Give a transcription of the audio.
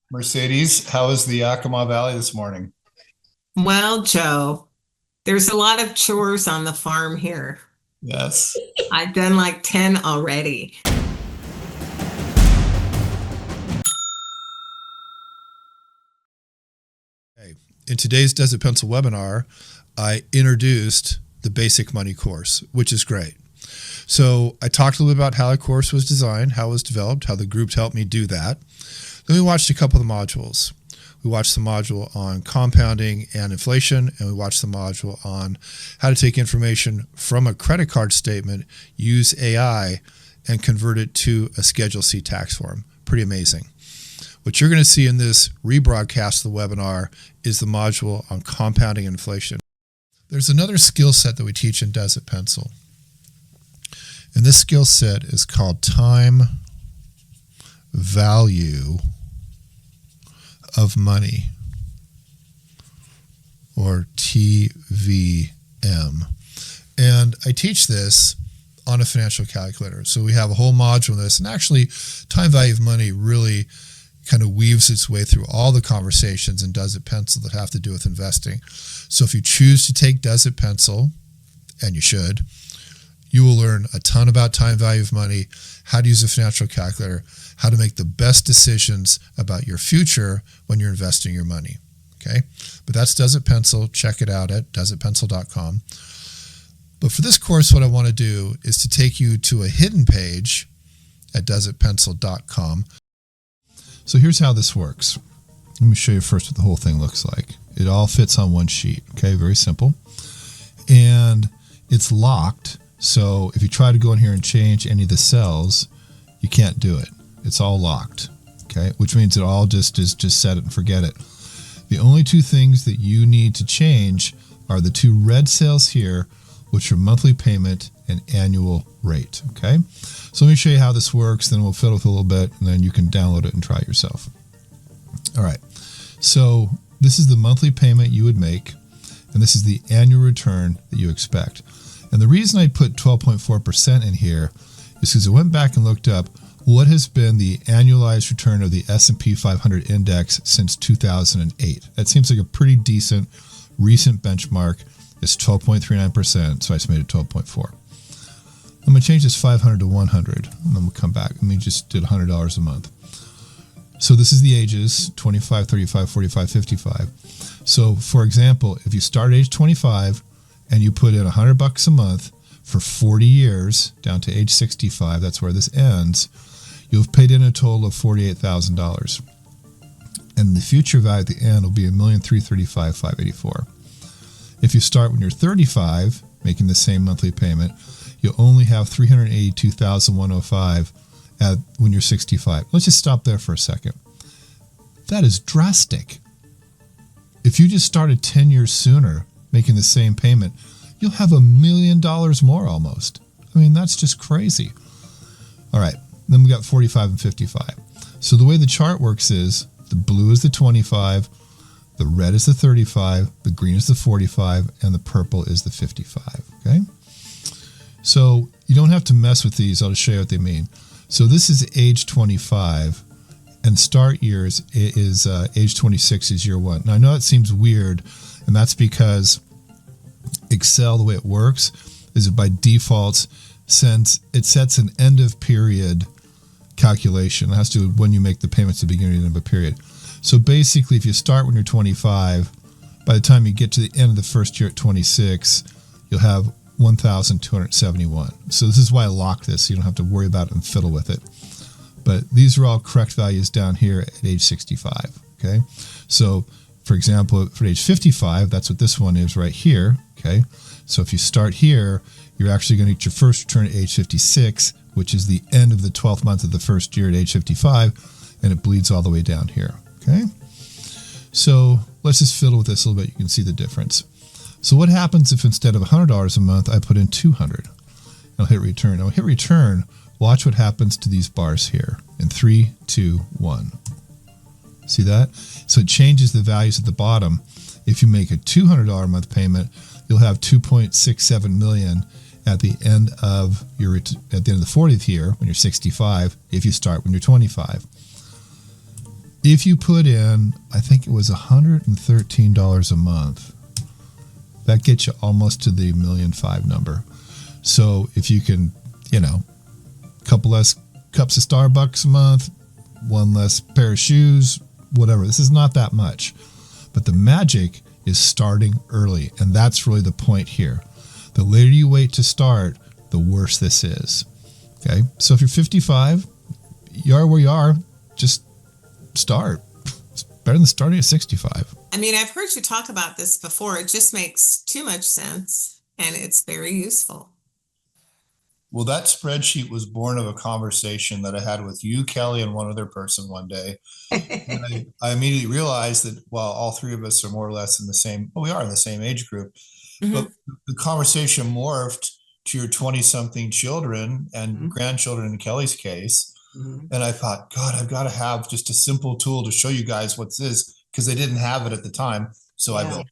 Mercedes, how is the Yakima Valley this morning? Well, Joe, there's a lot of chores on the farm here. Yes. I've done like 10 already. Hey, in today's Desert Pencil webinar, I introduced the Basic Money course, which is great. So I talked a little bit about how the course was designed, how it was developed, how the groups helped me do that. Then we watched a couple of the modules. We watched the module on compounding and inflation, and we watched the module on how to take information from a credit card statement, use AI, and convert it to a Schedule C tax form. Pretty amazing. What you're going to see in this rebroadcast of the webinar is the module on compounding inflation. There's another skill set that we teach in Desert Pencil. And this skill set is called time value of money, or TVM. And I teach this on a financial calculator. So we have a whole module in this. And actually, time value of money really kind of weaves its way through all the conversations in Desert Pencil that have to do with investing. So if you choose to take Desert Pencil, and you should, you will learn a ton about time value of money, how to use a financial calculator, how to make the best decisions about your future when you're investing your money. Okay? But that's Desert Pencil. Check it out at desertpencil.com. But for this course, what I want to do is to take you to a hidden page at desertpencil.com. So here's how this works. Let me show you first what the whole thing looks like. It all fits on one sheet. Okay, very simple. And it's locked. So if you try to go in here and change any of the cells, you can't do it. It's all locked. Okay, which means it all just set it and forget it. The only two things that you need to change are the two red cells here, which are monthly payment and annual rate. Okay, so let me show you how this works, then we'll fiddle with it a little bit, and then you can download it and try it yourself. All right, so this is the monthly payment you would make, and this is the annual return that you expect. And the reason I put 12.4% in here is because I went back and looked up what has been the annualized return of the S&P 500 index since 2008. That seems like a pretty decent recent benchmark. It's 12.39%, so I just made it 12.4. I'm going to change this 500 to 100, and then we'll come back. Let me just did $100 a month. So this is the ages, 25, 35, 45, 55. So for example, if you start at age 25 and you put in $100 a month for 40 years down to age 65, that's where this ends, you'll have paid in a total of $48,000. And the future value at the end will be $1,335,584. If you start when you're 35, making the same monthly payment, you'll only have $382,105 when you're 65. Let's just stop there for a second. That is drastic. If you just started 10 years sooner making the same payment, you'll have $1 million more almost. I mean, that's just crazy. All right, then we got 45 and 55. So the way the chart works is the blue is the 25, the red is the 35, the green is the 45, and the purple is the 55, okay? So you don't have to mess with these. I'll just show you what they mean. So this is age 25, and start years is age 26 is year one. Now I know it seems weird, and that's because Excel, the way it works, is by default, since it sets an end of period calculation. It has to do with when you make the payments at the beginning of a period. So basically, if you start when you're 25, by the time you get to the end of the first year at 26, you'll have 1,271. So this is why I locked this, so you don't have to worry about it and fiddle with it. But these are all correct values down here at age 65, okay? So, for example, for age 55, that's what this one is right here, okay? So if you start here, you're actually going to get your first return at age 56, which is the end of the 12th month of the first year at age 55, and it bleeds all the way down here, okay? So let's just fiddle with this a little bit. You can see the difference. So what happens if instead of $100 a month, I put in $200? I'll hit return. I'll hit return. Watch what happens to these bars here in 3, 2, 1. See that? So it changes the values at the bottom. If you make a $200 a month payment, you'll have 2.67 million at the end of the 40th year when you're 65. If you start when you're 25. if you put in, I think it was $113 a month, that gets you almost to the $1.5 million number. So if you can, a couple less cups of Starbucks a month, one less pair of shoes, whatever. This is not that much. But the magic is starting early. And that's really the point here. The later you wait to start, the worse this is. Okay. So if you're 55, you are where you are, just start. It's better than starting at 65. I mean, I've heard you talk about this before. It just makes too much sense and it's very useful. Well, that spreadsheet was born of a conversation that I had with you, Kelly, and one other person one day. And I immediately realized that while all three of us are more or less in the same, well, we are in the same age group, but the conversation morphed to your 20-something children and grandchildren in Kelly's case. And I thought, God, I've got to have just a simple tool to show you guys what this is, because they didn't have it at the time. So I built it.